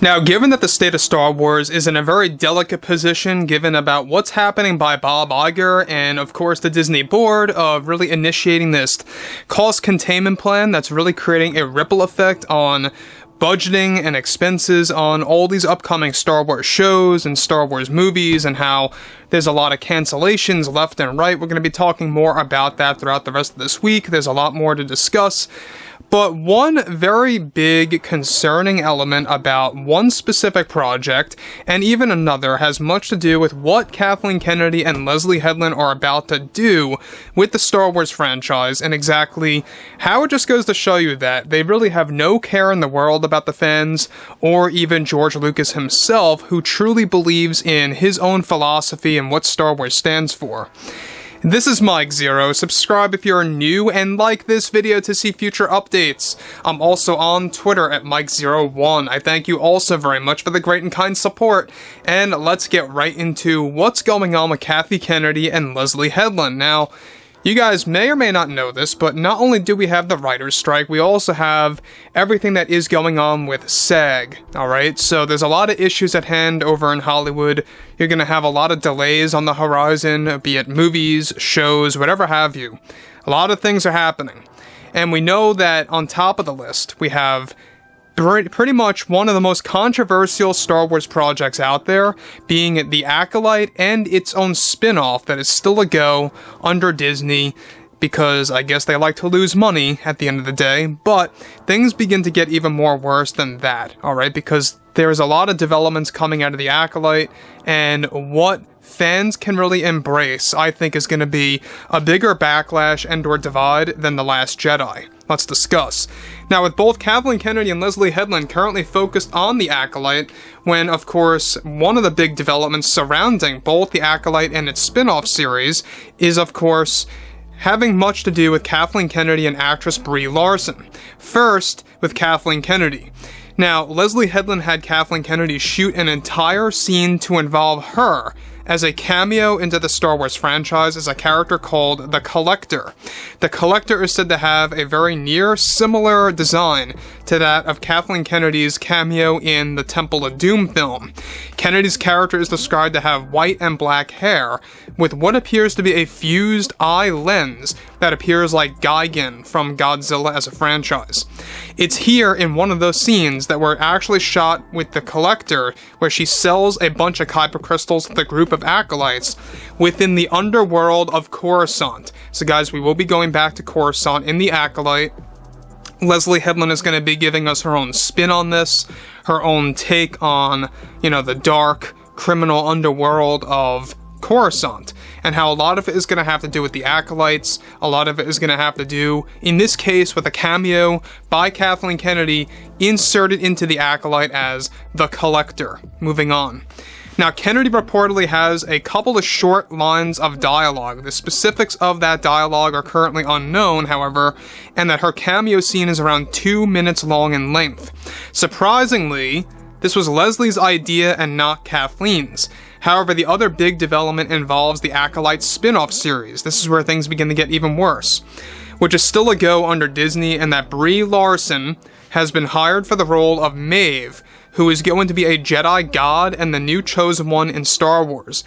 Now, given that the state of Star Wars is in a very delicate position, given about what's happening by Bob Iger and, of course, the Disney board of really initiating this cost containment plan that's really creating a ripple effect on budgeting and expenses on all these upcoming Star Wars shows and Star Wars movies, and how there's a lot of cancellations left and right. We're going to be talking more about that throughout the rest of this week. There's a lot more to discuss. But one very big concerning element about one specific project, and even another, has much to do with what Kathleen Kennedy and Leslye Headland are about to do with the Star Wars franchise, and exactly how it just goes to show you that they really have no care in the world about the fans, or even George Lucas himself, who truly believes in his own philosophy and what Star Wars stands for. This is Mike Zero. Subscribe if you're new, and like this video to see future updates. I'm also on Twitter at Mike01. I thank you also very much for the great and kind support, and let's get right into what's going on with Kathy Kennedy and Leslye Headland. Now, you guys may or may not know this, but not only do we have the writer's strike, we also have everything that is going on with SAG, alright? So there's a lot of issues at hand over in Hollywood. You're going to have a lot of delays on the horizon, be it movies, shows, whatever have you. A lot of things are happening. And we know that on top of the list, we have pretty much one of the most controversial Star Wars projects out there, being the Acolyte and its own spin-off that is still a go under Disney, because I guess they like to lose money at the end of the day. But things begin to get even more worse than that, alright? Because there's a lot of developments coming out of the Acolyte, and what fans can really embrace, I think, is going to be a bigger backlash and/or divide than The Last Jedi. Let's discuss. Now, with both Kathleen Kennedy and Leslye Headland currently focused on the Acolyte, when, of course, one of the big developments surrounding both the Acolyte and its spin-off series is, of course, having much to do with Kathleen Kennedy and actress Brie Larson. First, with Kathleen Kennedy. Now, Leslye Headland had Kathleen Kennedy shoot an entire scene to involve her as a cameo into the Star Wars franchise as a character called the Collector. The Collector is said to have a very near similar design to that of Kathleen Kennedy's cameo in the Temple of Doom film. Kennedy's character is described to have white and black hair, with what appears to be a fused eye lens that appears like Gigan from Godzilla as a franchise. It's here in one of those scenes that were actually shot with the Collector, where she sells a bunch of Kyber crystals to the group of acolytes within the underworld of Coruscant. So guys, we will be going back to Coruscant in the Acolyte. Leslye Headland is going to be giving us her own spin on this, her own take on, the dark criminal underworld of Coruscant, and how a lot of it is going to have to do with the acolytes, a lot of it is going to have to do, in this case, with a cameo by Kathleen Kennedy inserted into the Acolyte as the Collector. Moving on. Now, Kennedy reportedly has a couple of short lines of dialogue. The specifics of that dialogue are currently unknown, however, and that her cameo scene is around 2 minutes long in length. Surprisingly, this was Leslie's idea and not Kathleen's. However, the other big development involves the Acolyte spin-off series. This is where things begin to get even worse, which is still a go under Disney, and that Brie Larson has been hired for the role of Maeve, who is going to be a Jedi God and the new chosen one in Star Wars.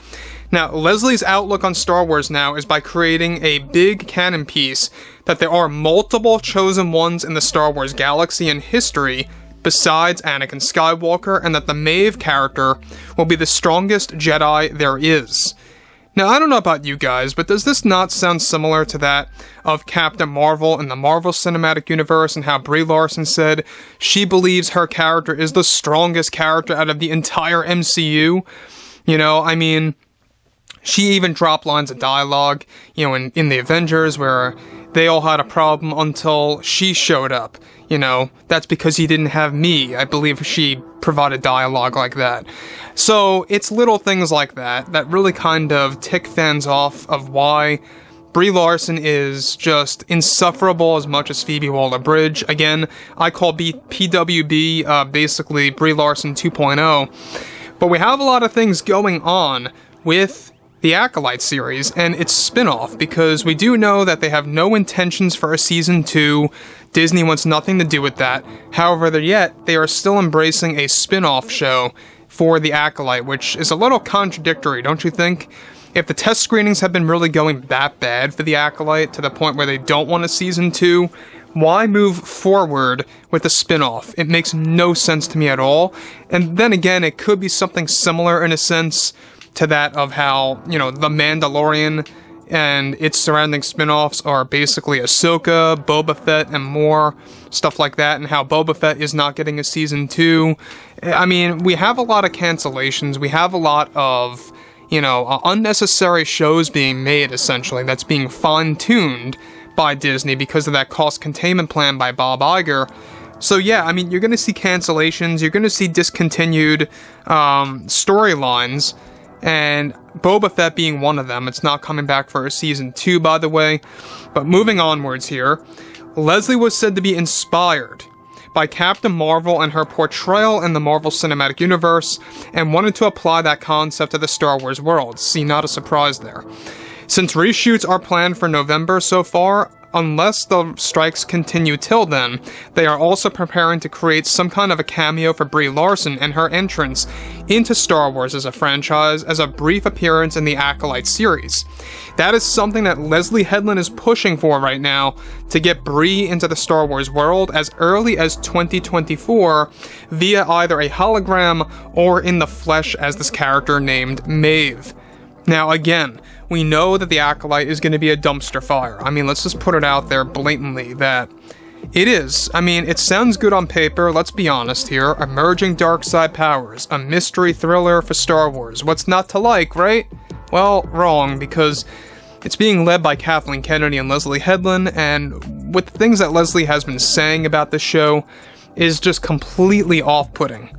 Now, Leslie's outlook on Star Wars now is by creating a big canon piece that there are multiple chosen ones in the Star Wars galaxy and history besides Anakin Skywalker, and that the Maeve character will be the strongest Jedi there is. Now, I don't know about you guys, but does this not sound similar to that of Captain Marvel in the Marvel Cinematic Universe, and how Brie Larson said she believes her character is the strongest character out of the entire MCU? She even dropped lines of dialogue, in the Avengers, where they all had a problem until she showed up. That's because he didn't have me. I believe she provided dialogue like that. So it's little things like that that really kind of tick fans off of why Brie Larson is just insufferable as much as Phoebe Waller-Bridge. Again, I call PWB basically Brie Larson 2.0. But we have a lot of things going on with the Acolyte series and its spin-off, because we do know that they have no intentions for a season 2. Disney wants nothing to do with that. However, yet, they are still embracing a spin-off show for The Acolyte, which is a little contradictory, don't you think? If the test screenings have been really going that bad for The Acolyte, to the point where they don't want a season 2, why move forward with a spin-off? It makes no sense to me at all. And then again, it could be something similar in a sense to that of how, The Mandalorian and its surrounding spin-offs are basically Ahsoka, Boba Fett, and more, stuff like that, and how Boba Fett is not getting a season 2. I mean, we have a lot of cancellations, we have a lot of, unnecessary shows being made, essentially, that's being fine-tuned by Disney because of that cost containment plan by Bob Iger. So yeah, I mean, you're going to see cancellations, you're going to see discontinued storylines, and Boba Fett being one of them. It's not coming back for a season 2, by the way. But moving onwards here, Leslie was said to be inspired by Captain Marvel and her portrayal in the Marvel Cinematic Universe, and wanted to apply that concept to the Star Wars world. See, not a surprise there. Since reshoots are planned for November so far, unless the strikes continue till then, they are also preparing to create some kind of a cameo for Brie Larson and her entrance into Star Wars as a franchise as a brief appearance in the Acolyte series. That is something that Leslye Headland is pushing for right now, to get Brie into the Star Wars world as early as 2024 via either a hologram or in the flesh as this character named Maeve. Now again, we know that the Acolyte is going to be a dumpster fire. I mean, let's just put it out there blatantly that it is. I mean, it sounds good on paper, let's be honest here. Emerging dark side powers, a mystery thriller for Star Wars. What's not to like, right? Well, wrong, because it's being led by Kathleen Kennedy and Leslye Headland, and with the things that Leslye has been saying about the show is just completely off-putting.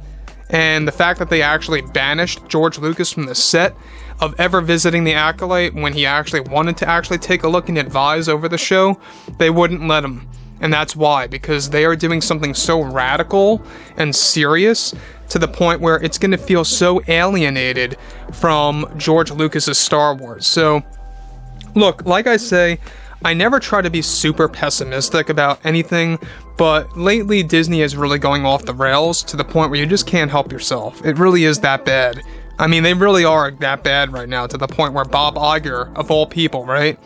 And the fact that they actually banished George Lucas from the set of ever visiting the Acolyte when he actually wanted to actually take a look and advise over the show, they wouldn't let him. And that's why, because they are doing something so radical and serious to the point where it's going to feel so alienated from George Lucas's Star Wars. So, look, like I say, I never try to be super pessimistic about anything, but lately Disney is really going off the rails to the point where you just can't help yourself. It really is that bad. I mean, they really are that bad right now, to the point where Bob Iger, of all people, right,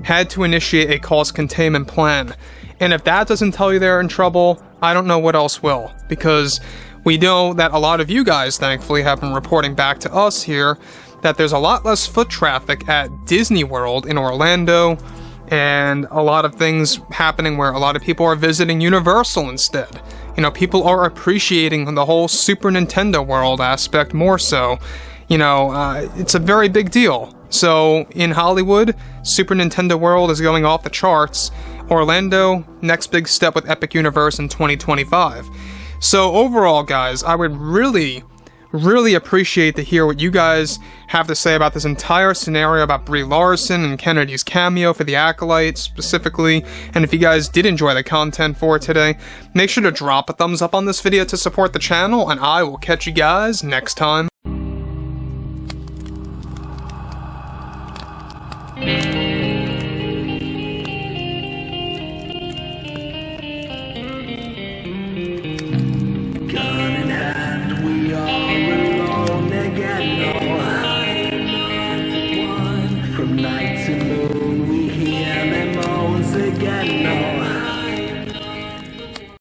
had to initiate a cost containment plan. And if that doesn't tell you they're in trouble, I don't know what else will. Because we know that a lot of you guys, thankfully, have been reporting back to us here that there's a lot less foot traffic at Disney World in Orlando, and a lot of things happening where a lot of people are visiting Universal instead. People are appreciating the whole Super Nintendo World aspect more so. It's a very big deal. So, in Hollywood, Super Nintendo World is going off the charts. Orlando, next big step with Epic Universe in 2025. So, overall, guys, I would really appreciate to hear what you guys have to say about this entire scenario about Brie Larson and Kennedy's cameo for the Acolyte specifically. And if you guys did enjoy the content for today, make sure to drop a thumbs up on this video to support the channel, and I will catch you guys next time. From night to moon.